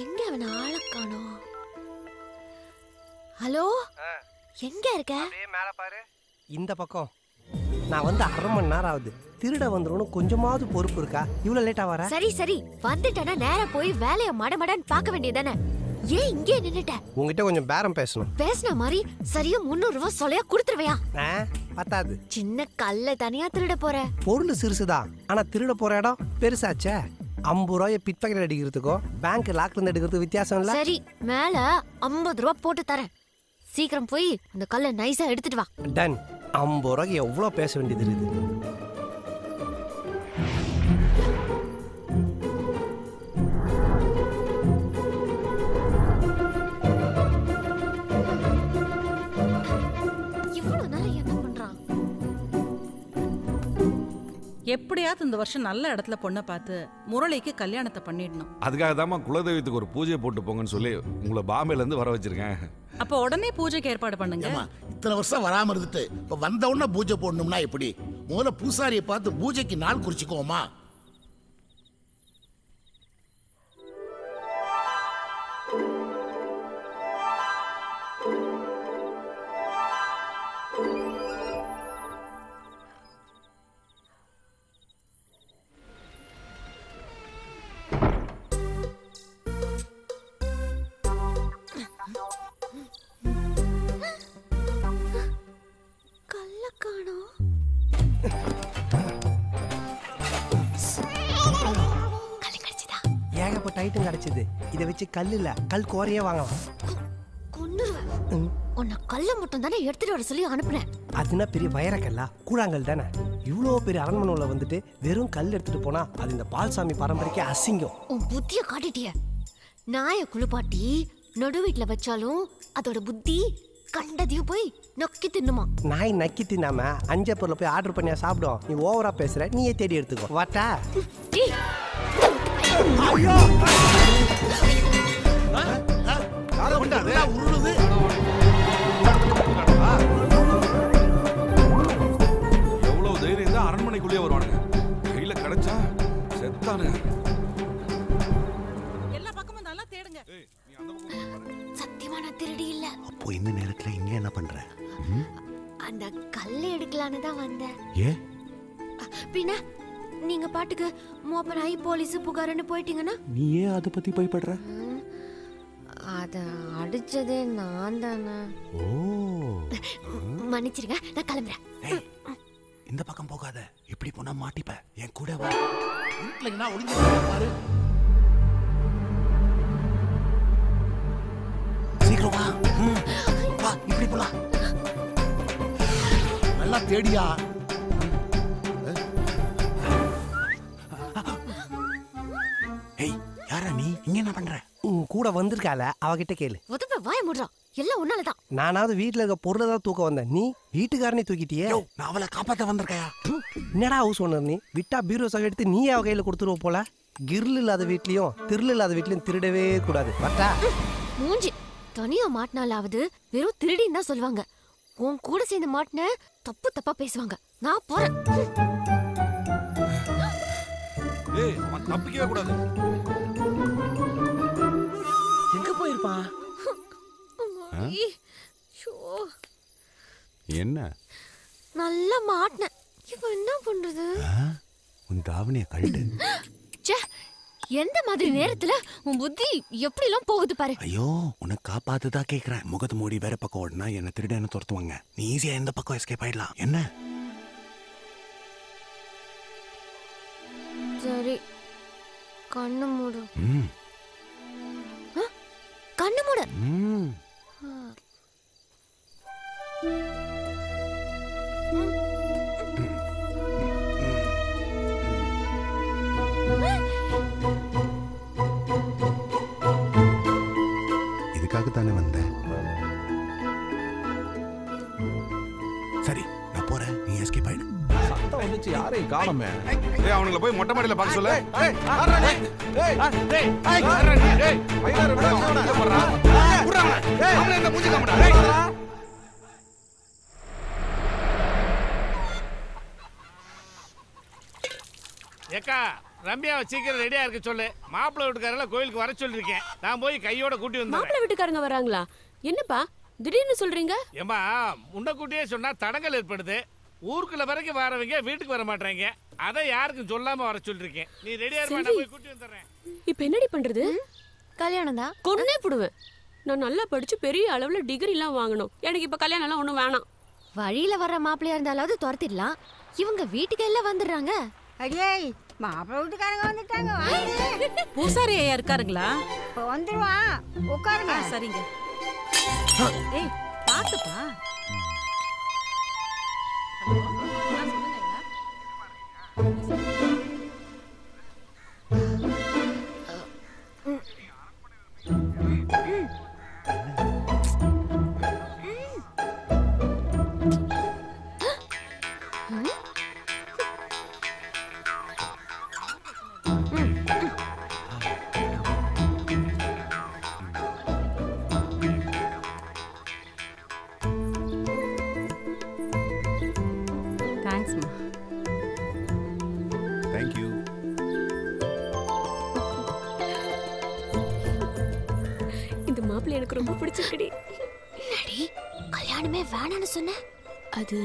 எங்க அவன் ஆள காணோம்? ஹலோ, எங்க இருக்க? அப்படியே மேல பாரு. இந்த பக்கம். நான் வந்து 1/2 மணி நேரம் ஆகுது. திருட வந்துருன்னு கொஞ்சமாவது பொறுப்பு இருக்கா? இவ்வளவு லேட்டா வர? சரி சரி, வந்துட்டேன்னா நேரா போய் வேலைய மடமடன்னு பார்க்க வேண்டியதானே. ஏன் இங்கே நின்னுட்ட? உங்ககிட்ட கொஞ்சம் பேரம் பேசணும். பேசின மாதிரி சரியா 300 ரூபாய் சொல்லையா கொடுத்துருவையா? பத்தாது. சின்ன கல்ல தனியா திருட போற? பொருள் சிறுசுதான், ஆனா திருட போற இடம் பெருசாச்சே. 50 ரூபாய பிட் பாக்கெட் அடிக்கிறதுக்கும் பேங்க் லாக்ல இருந்து எடுக்கிறதுக்கு வித்தியாசம் இல்ல? சரி, மேல 50 ரூபாய் போட்டு தரேன். சீக்கிரம் போய் அந்த கல்லை நைஸா எடுத்துட்டு வா. டன். 50 ரூபாய்க்கு எவ்வளவு பேச வேண்டியது இருக்குது. இவ்வளவு நாள் என்ன பண்றான்? எப்படியாவது இந்த வருஷம் நல்ல இடத்துல பொண்ணை பார்த்து முரளிக்கு கல்யாணத்தை பண்ணிடணும். அதுக்காக தான் குலதெய்வத்துக்கு ஒரு பூஜையை போட்டு போங்கன்னு சொல்லி உங்களை பாம்பேல இருந்து வர வச்சிருக்கேன். அப்ப உடனே பூஜைக்கு ஏற்பாடு பண்ணுங்க. இத்தனை வருஷம் வராம இருந்துட்டு இப்ப வந்த உடனே பூஜை போடணும்னா எப்படி? முதல்ல பூசாரியை பார்த்து பூஜைக்கு நாள் குறிச்சுக்கோமா? ஏகப்பட்ட ஐட்டம் கிடைச்சது. இதை வச்சு கல் இல்ல கல் கோரையே வாங்கலாம். உன்னை கல்ல மட்டும் தானே எடுத்துட்டு வர சொல்லி அனுப்புனேன். அதுனா பெரிய வைரக்கல்லா கூழாங்கல் தானே. இவ்வளோ பெரிய அரண்மனையில வந்துட்டு வெறும் கல் எடுத்துட்டு போனா அது இந்த பால்சாமி பரம்பரைக்கு அசிங்கம். உன் புத்திய காட்டிட்டிய. நாய குளிப்பாட்டி நடு வீட்டுல வச்சாலும் அதோட புத்தி கண்டதையும் போய் நக்கி தின்னுமா. நாய் நக்கி தின்னாம அஞ்ச பொருளை போய் ஆர்டர் பண்ணியா சாப்பிடும். நீ ஓவரா பேசுற, நீயே தேடி எடுத்துக்கோ. வாட்டா. ஐயோ எவ்வளவு தைரியம் தான் அரண்மனைக்குள்ளேயே வருவானுங்க. கையில கிடைச்சா செத்தானுங்க. எல்லா பக்கமும் நல்லா தேடுங்க. சத்தியமான திருடி இல்ல. அப்போ இந்த நேரத்துல இங்க என்ன பண்ற? அந்த கல்லை எடுக்கலான்னு தான் வந்தேன். ஏ பின்ன நீங்க பாட்டுக்கு மோப்பனாயி போலீஸ் புகாருன்னு போயிட்டீங்கன்னா நீ ஏன் அதை பத்தி பயப்படுற? அத அடிச்சதே நான் தானே. ஓ மன்னிச்சிருங்க, நான் கிளம்புறேன். இந்த பக்கம் போகாத, இப்படி போனா மாட்டிப்ப. என் கூட வா. வீட்டுல ஒளிஞ்சு பாரு. சீக்கிரம் வா. வா, இப்படி போலாம். நல்லா தேடியா. ஏய், யாரா நீ? இங்க என்ன பண்ற? கூட வந்திருக்கால, அவகிட்ட கேளு. உதப்ப வாய மூடுறா. எல்லாம் உன்னாலதான். நானாவது வீட்டுல இருக்க பொருளை தான் தூக்க வந்தேன். நீ வீட்டுக்காரனே தூக்கிட்டியே. நான் அவளை காப்பாத்த வந்திருக்கையா? என்னடா ஹவுஸ் ஓனர் நீ? விட்டா பீரோ சக எடுத்து நீ அவ கையில கொடுத்துருவ போல. கிர்ல் இல்லாத வீட்லயும் திருள் இல்லாத வீட்லயும் திருடவே கூடாது. பட்டா மூஞ்சி தனியா மாட்டினாலாவது வெறும் திருடின்னு தான் சொல்லுவாங்க. உன் கூட சேர்ந்து மாட்டின தப்பு தப்பா பேசுவாங்க. நான் போறேன். ஏய், அவன் தப்பிக்கவே கூடாது. எங்க போயிருப்பான்? என்ன நல்லா மாட்டின. இப்ப என்ன பண்றது? உன் தாவணிய கழட்டு. எந்த மாதிரி நேரத்துல உன் புத்தி எப்படி எல்லாம் போகுது பாரு. ஐயோ, உன்னை காப்பாத்துதான் கேக்குறேன். முகத்து மூடி வேற பக்கம் ஓடுனா என்ன திருட என்ன துரத்துவாங்க. நீ ஈஸியா எந்த பக்கம் எஸ்கேப் ஆயிடலாம். என்ன? சரி, கண்ணு மூடு. ம் கண்ணு மூடு. ம் இதுக்காகத்தானே வந்தேன். சரி, நான் போறேன். நீ எஸ்கேப் ஆயிடு. சத்தம் வந்துச்சு, யாரையும் காணோமே. ஏய், அவனுங்கள போய் மொட்டை மாடியில பார்க்க சொல்லு. ஏக்கா, ரம்யாவை சீக்கிரம் ரெடியா இருக்க சொல்லு. மாப்பிள்ளை வீட்டுக்காரங்கள கோயிலுக்கு வர சொல்லிருக்கேன். நான் போய் கையோட கூட்டி வந்தேன். மாப்பிள்ளை வீட்டுக்காரங்க வராங்களா? என்னப்பா திடீர்னு சொல்றீங்க? ஏமா முன்னக்கூட்டியே சொன்னா தடங்கல் ஏற்படுது. ஊருக்குள்ள வரைக்கும் வரவங்க வீட்டுக்கு வர மாட்டாங்க. அதை யாருக்கும் சொல்லாம வர சொல்லிருக்கேன். நீ ரெடியா இருப்பா, நான் போய் கூட்டி வந்துடுறேன். இப்ப என்னடி பண்றது? கல்யாணம் தான். கொன்னே போடுவேன். நான் நல்லா படிச்சு பெரிய அளவுல டிகிரி எல்லாம் வாங்கணும். எனக்கு இப்ப கல்யாணம் எல்லாம் ஒண்ணும் வேணாம். வழியில வர்ற மாப்பிள்ளையா இருந்தாலாவது துரத்திடலாம். இவங்க வீட்டுக்கு எல்லாம் வந்துடுறாங்க. அடியே மாப்பிள்ளை வீட்டுக்காரங்க வந்துட்டாங்க. வாங்க. பூசாரி ஐயா இருக்காருங்களா? இப்போ வந்துருவான். உட்காருங்க. சரிங்க. ஏய் பாத்துப்பா. தேங்க்ஸ்மா. Thank you. இந்த மாப்பிள்ளை எனக்கு ரொம்ப பிடிச்சிருக்குடி. அடி கல்யாணமே வேணான்னு சொன்ன. அது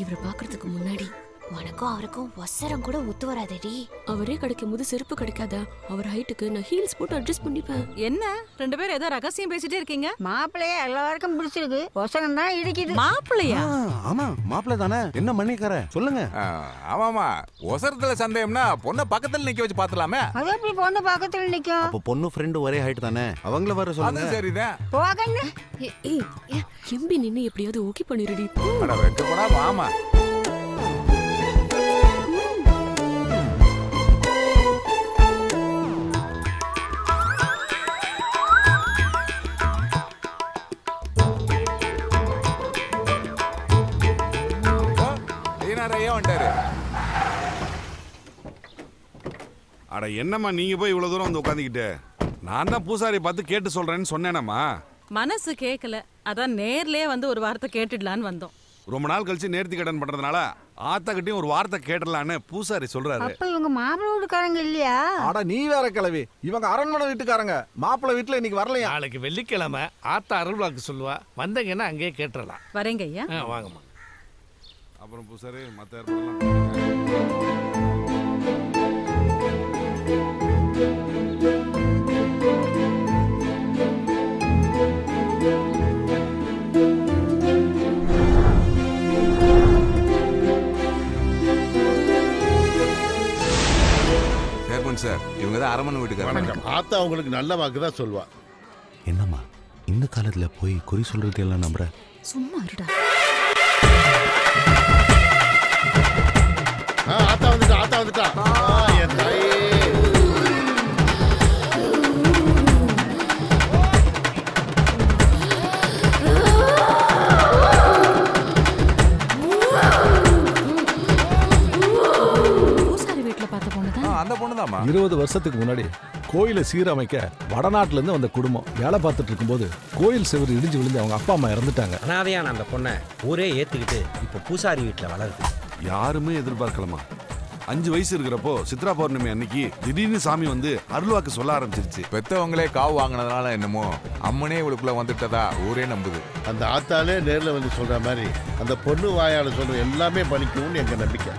இவரை பாக்குறதுக்கு முன்னாடி உனக்கும் அவருக்கும் ஒசரம் கூட ஒத்து வராதடி. அவரே கிடைக்கும் போது செருப்பு கிடைக்காதா? அவர் ஹைட்டுக்கு நான் ஹீல்ஸ் போட்டு அட்ஜஸ்ட் பண்ணிப்பேன். என்ன ரெண்டு பேரும் ஏதோ ரகசியம் பேசிட்டே இருக்கீங்க? மாப்பிள்ளைய எல்லாருக்கும் பிடிச்சிருக்கு. ஒசரம் தான் இடிக்குது. மாப்பிள்ளையா? ஆமா மாப்பிள்ளை தானே. என்ன மன்னிக்கார சொல்லுங்க. ஆமாமா, ஒசரத்துல சந்தேகம்னா பொண்ணை பக்கத்துல நிக்க வச்சு பாத்துலாமே. அது எப்படி பொண்ணு பக்கத்துல நிக்கும்? அப்ப பொண்ணு ஃப்ரெண்டு ஒரே ஹைட் தானே, அவங்கள வர சொல்லுங்க. அது சரிதான். போகன்னு எம்பி நின்னு எப்படியாவது ஓகே பண்ணிருடி. அட வெக்கப்படா மாமா. அட என்னம்மா நீங்க போய் இவ்வளவு தூரம் வந்து உட்காந்துக்கிட்டு? நான் தான் பூசாரி பார்த்து கேட்டு சொல்றேன்னு சொன்னேனம்மா. மனசு கேட்கல, அதான் நேர்லயே வந்து ஒரு வார்த்தை கேட்டுடலான்னு வந்தோம். ரொம்ப நாள் கழிச்சு நேர்த்தி கடன் பண்றதுனால ஆத்தாக்கிட்டையும் ஒரு வார்த்தை கேட்டலான்னு பூசாரி சொல்றாரு. அப்ப இவங்க மாப்பிள்ளை வீட்டுக்காரங்க இல்லையா? அட நீ வேற கிளவி, இவங்க அரண்மனை வீட்டுக்காரங்க. மாப்பிள்ளை வீட்டுல இன்னைக்கு வரலையா? நாளைக்கு வெள்ளிக்கிழமை ஆத்தா அருள்வாக்கு சொல்லுவா. வந்தங்கன்னா அங்கேயே கேட்டுடலாம். வரேங்க ஐயா. வாங்கம்மா. அப்புறம் பூசாரி மத்த ஏற்பாடெல்லாம் சார், இவங்க தான் அரண்மனை வீட்டுக்காரங்க. ஆத்தா உங்களுக்கு நல்ல வாக்கு தான் சொல்லுவா. என்னம்மா இந்த காலத்துல போய் குறி சொல்றது எல்லாம் நம்புற? சும்மா இருடா. ஆத்தா வந்துட்டா, ஆத்தா வந்துட்டா. என் தாயே. அந்த பொண்ணுதாமா. 20 வருஷத்துக்கு முன்னாடி கோயிலை சீரமைக்க வடநாட்டுல இருந்து வந்த குடும்பம் வேலை பார்த்துட்டு இருக்கும்போது கோயில் செவரு இடிஞ்சு விழுந்து அவங்க அப்பா அம்மா இறந்துட்டாங்க. அனாதையான அந்த பொண்ணை ஊரே ஏத்துக்கிட்டு இப்ப பூசாரி வீட்டுல வளருது. யாருமே எதிர்பார்க்கலாமா? 5 வயசு இருக்கிறப்போ சித்ரா பௌர்ணமி அன்னைக்கு திடீர்னு சாமி வந்து அருள்வாக்கு சொல்ல ஆரம்பிச்சிருச்சு. பெத்தவங்களே காவு வாங்கினதுனால என்னமோ அம்மனே இவளுக்குள்ள வந்துட்டதா ஊரே நம்புது. அந்த ஆத்தாலே நேர்ல வந்து சொல்ற மாதிரி அந்த பொண்ணு வாயால சொல்ற எல்லாமே பலிக்கும்னு எங்க நம்பிக்கை.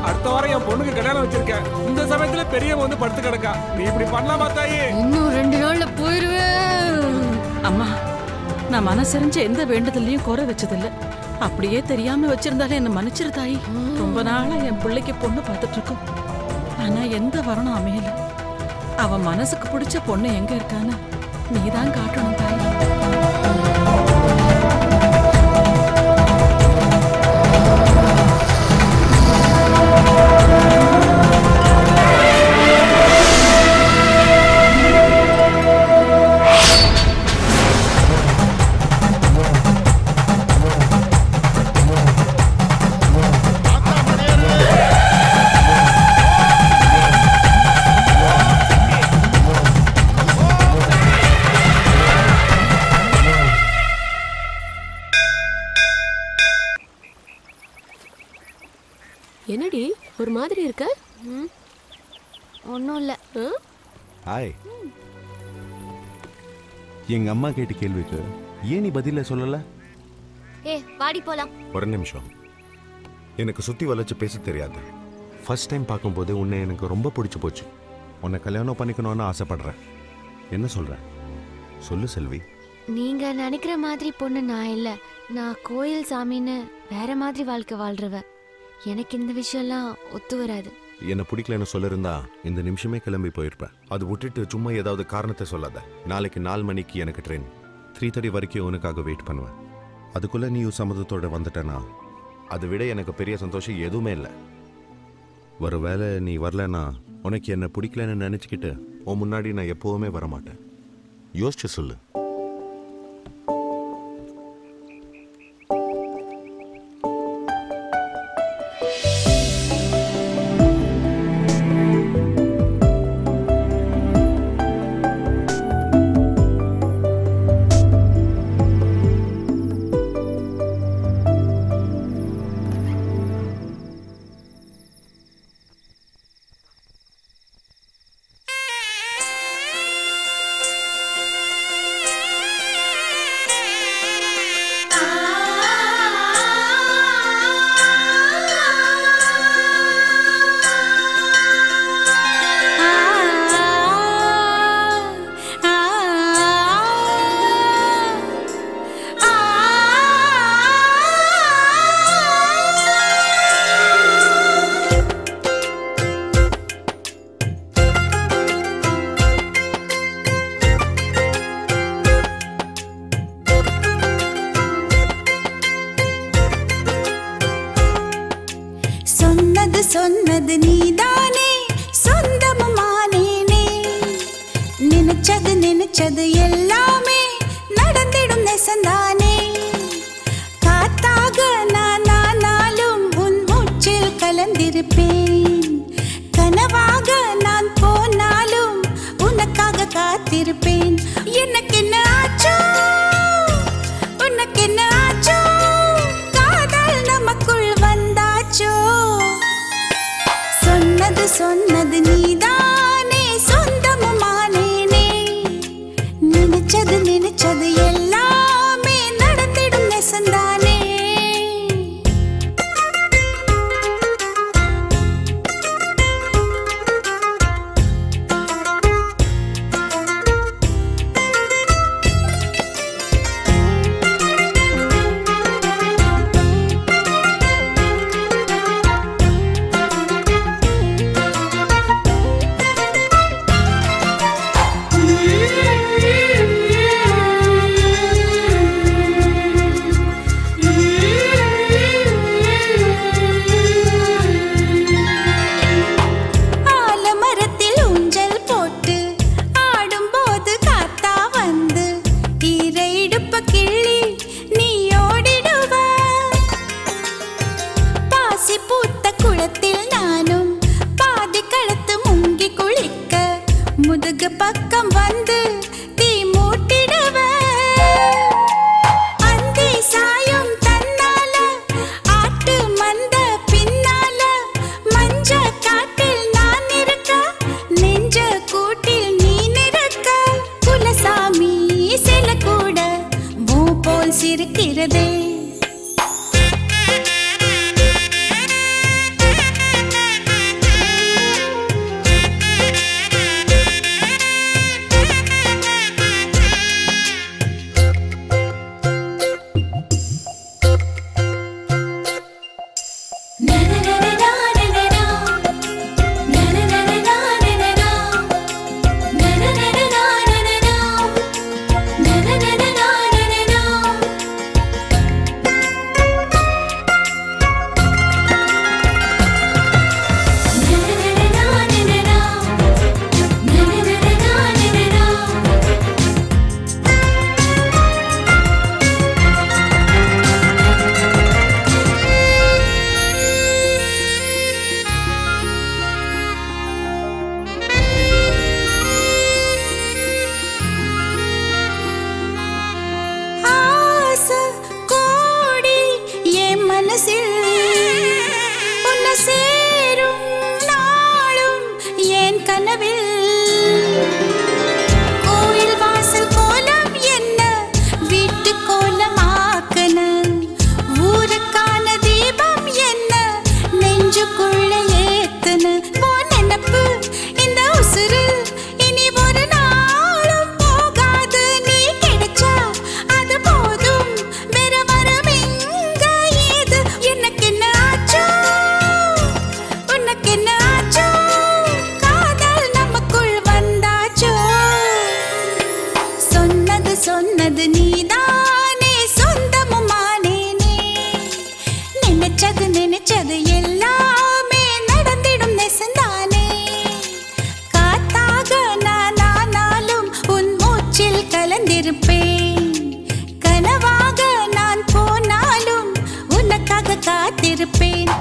அடுத்த வாரம் என் பொண்ணுக்கு கல்யாணம் வச்சிருக்கேன். இந்த சமயத்துல பெரியவங்க வந்து படுத்து கிடக்கா. நீ இப்படி பண்ணலாமா தாயி? இன்னும் 2 நாள்ல போயிருவேன். அம்மா, நான் மனசறிஞ்ச எந்த வேண்டுதலையும் குறை வச்சதில்ல. அப்படியே தெரியாம வச்சிருந்தாலே என்ன மன்னிச்சிரு தாயி. ரொம்ப நாளா என் பிள்ளைக்கு பொண்ணு பார்த்துட்டு இருக்கோம். ஆனா எந்த வரணும் அமையல. அவன் மனசுக்கு பிடிச்ச பொண்ணு எங்க இருக்கான்னு நீதான் காட்டணும் தாயி. என்னடி ஒரு மாதிரி இருக்க? ஒன்றும் இல்லை. ஹாய். எங்க அம்மா கேட்ட கேள்விக்கு ஏன் நீ பதில சொல்லல? வாடி போலாம். ஒரு நிமிஷம். எனக்கு சுத்தி வளைச்சு பேச தெரியாது. ஃபர்ஸ்ட் டைம் பார்க்கும்போது உன்னை எனக்கு ரொம்ப பிடிச்சு போச்சு. உன்னை கல்யாணம் பண்ணிக்கணும்னு ஆசைப்படுறேன். என்ன சொல்ற? சொல்லு செல்வி. நீங்க நினைக்கிற மாதிரி பொண்ணு நான் இல்ல. நான் கோயில் சாமின்னு வேற மாதிரி வாழ்க்கை வாழ்றவ. எனக்கு இந்த விஷயம்லாம் ஒத்து வராது. என்ன பிடிக்கலன்னு சொல்லிருந்தா இந்த நிமிஷமே கிளம்பி போயிருப்பேன். அது விட்டுட்டு சும்மா ஏதாவது காரணத்தை சொல்லாத. நாளைக்கு 4 மணிக்கு எனக்கு ட்ரெயின். 3:30 வரைக்கும் உனக்காக வெயிட் பண்ணுவேன். அதுக்குள்ள நீ சம்மதத்தோட வந்துட்டேனா அதை விட எனக்கு பெரிய சந்தோஷம் எதுவுமே இல்லை. ஒரு வேளை நீ வரலன்னா உனக்கு என்ன பிடிக்கலன்னு நினைச்சுக்கிட்டு உன் முன்னாடி நான் எப்பவுமே வரமாட்டேன். யோசிச்சு சொல்லு. சொன்னது நீதானே, சொந்தமானேனே. நினைச்சது எல்லாமே நடந்திடும் நெசந்தானே. காத்தாக நான் ஆனாலும் உன் மூச்சில் கலந்திருப்பேன். கனவாக நான் போனாலும் உனக்காக காத்திருப்பேன். எனக்கு என்ன ஆச்சோ, உனக்கு என்ன ஆச்சோ, காதல் நமக்குள் வந்தாச்சோ. சொன்னது நீதானே, சொந்தமானேனே. நினைச்சது எல்லாமே நினைச்சது நினைச்சது எல்லாமே நடந்திடும் நெசந்தானே காத்தாக நான் ஆனாலும் உன் மூச்சில் கலந்திருப்பேன் கனவாக நான் போனாலும் உனக்காக காத்திருப்பேன்